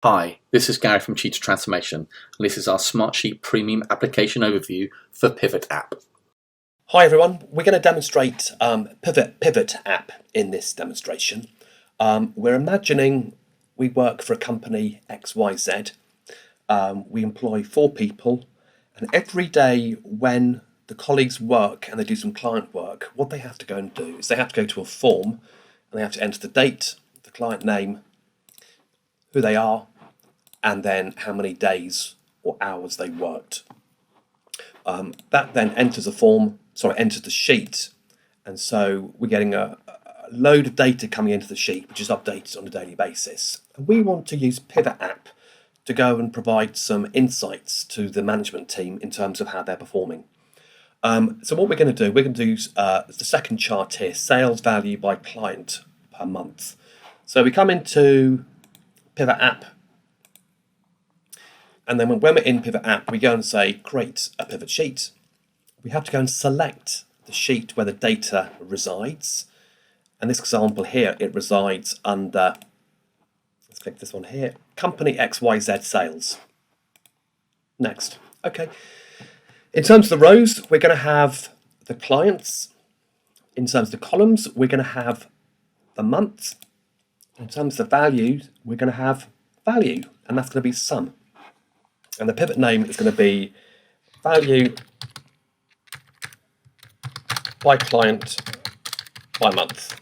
Hi, this is Gary from Tutor Transformation, and this is our Smartsheet Premium Application Overview for Pivot app. Hi everyone, we're going to demonstrate Pivot app in this demonstration. We're imagining we work for a company XYZ. We employ 4 people, and every day when the colleagues work and they do some client work, what they have to go and do is they have to go to a form and they have to enter the date, the client name, who they are, and then how many days or hours they worked. That then enters the sheet, and so we're getting a load of data coming into the sheet, which is updated on a daily basis. And we want to use Pivot app to go and provide some insights to the management team in terms of how they're performing. So what we're going to do the second chart here, sales value by client per month. So we come into Pivot app, and then when we're in Pivot app, we go and say create a pivot sheet. We have to go and select the sheet where the data resides. And this example here, it resides under, let's click this one here, company XYZ sales. Next. Okay. In terms of the rows, we're going to have the clients. In terms of the columns, we're going to have the month. In terms of the values, we're going to have value, and that's going to be sum. And the pivot name is going to be value by client by month.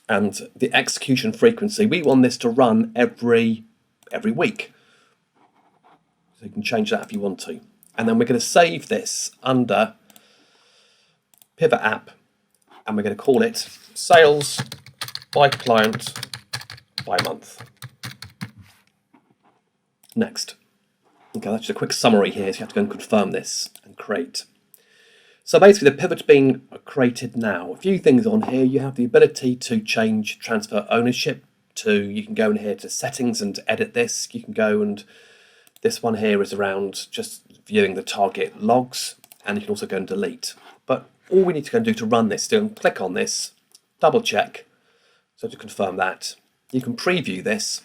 And the execution frequency, we want this to run every week. So you can change that if you want to. And then we're going to save this under Pivot app, and we're going to call it sales by client by month. Next. Okay, that's just a quick summary here, so you have to go and confirm this and create. So basically the pivot's being created now. A few things on here. You have the ability to transfer ownership you can go in here to settings and edit this. You can go and, this one here is around just viewing the target logs, and you can also go and delete. But all we need to go and do to run this is click on this, double check, so to confirm that. You can preview this,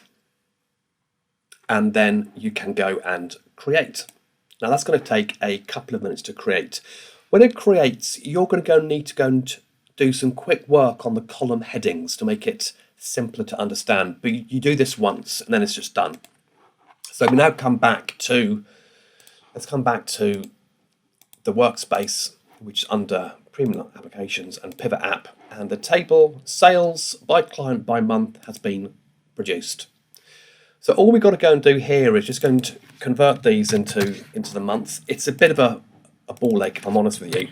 and then you can go and create. Now that's going to take a couple of minutes to create. When it creates, you're going to need to go and do some quick work on the column headings to make it simpler to understand. But you do this once and then it's just done. So we now come back to, let's come back to the workspace, which is under Premium Applications and Pivot app, and the table sales by client by month has been produced. So all we've got to go and do here is just going to convert these into the months. It's a bit of a ball ache, if I'm honest with you.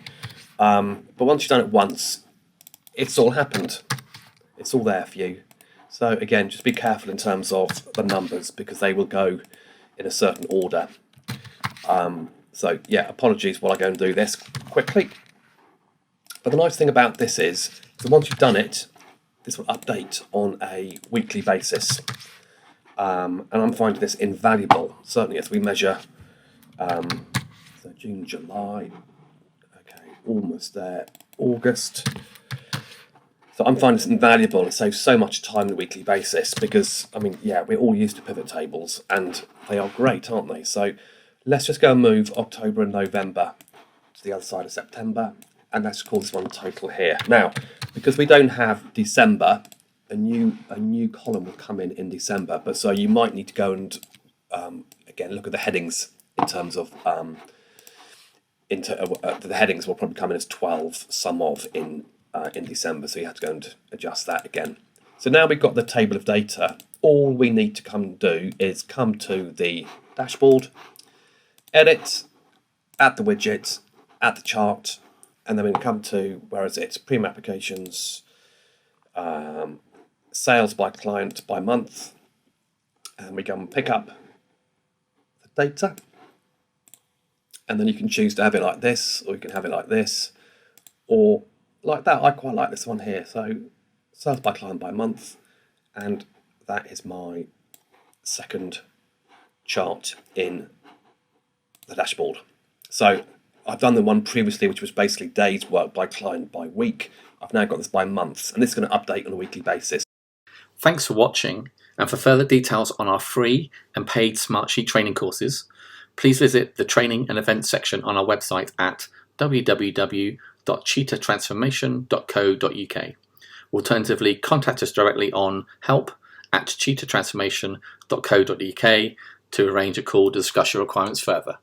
But once you've done it once, it's all happened. It's all there for you. So again, just be careful in terms of the numbers because they will go in a certain order. So yeah, apologies while I go and do this quickly. But the nice thing about this is that once you've done it, this will update on a weekly basis. And I'm finding this invaluable, certainly as we measure so June, July, okay, almost there, August. So I'm finding this invaluable. It saves so much time on a weekly basis because, I mean, yeah, we're all used to pivot tables and they are great, aren't they? So let's just go and move October and November to the other side of September, and let's call this one total here. Now, because we don't have December, a new column will come in December, but so you might need to go and again look at the headings in terms of the headings will probably come in as 12 sum of in December, so you have to go and adjust that again. So now we've got the table of data. All we need to come and do is come to the dashboard, edit, add the widget, add the chart, and then we can come to, where is it, Premium Applications, sales by client by month, and we go and pick up the data, and then you can choose to have it like this, or you can have it like this, or like that. I quite like this one here. So sales by client by month, and that is my second chart in the dashboard. So I've done the one previously, which was basically days work by client by week. I've now got this by months, and this is going to update on a weekly basis. Thanks for watching. And for further details on our free and paid Smartsheet training courses, please visit the training and events section on our website at www.cheetahtransformation.co.uk. Alternatively, contact us directly on help@cheetahtransformation.co.uk to arrange a call to discuss your requirements further.